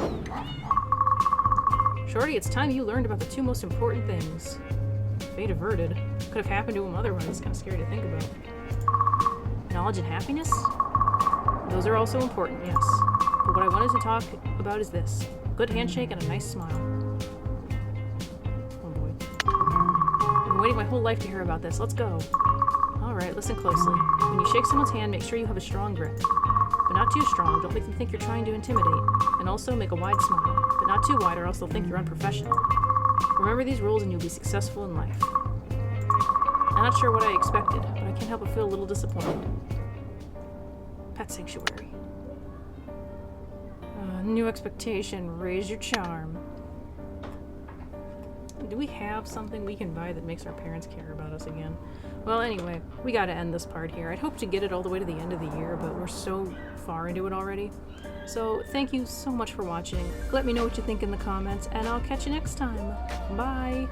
Shorty, it's time you learned about the two most important things. Fate averted. Could have happened to him otherwise. It's kind of scary to think about. Knowledge and happiness? Those are also important, yes. But what I wanted to talk about is this. A good handshake and a nice smile. Oh boy. I've been waiting my whole life to hear about this. Let's go. Alright, listen closely. When you shake someone's hand, make sure you have a strong grip. But not too strong, don't make them think you're trying to intimidate. And also make a wide smile. But not too wide or else they'll think you're unprofessional. Remember these rules and you'll be successful in life. I'm not sure what I expected, but I can't help but feel a little disappointed. Pet sanctuary. New expectation, raise your charm. Do we have something we can buy that makes our parents care about us again? Well, anyway, we gotta end this part here. I'd hope to get it all the way to the end of the year, but we're so far into it already. So thank you so much for watching. Let me know what you think in the comments, and I'll catch you next time. Bye!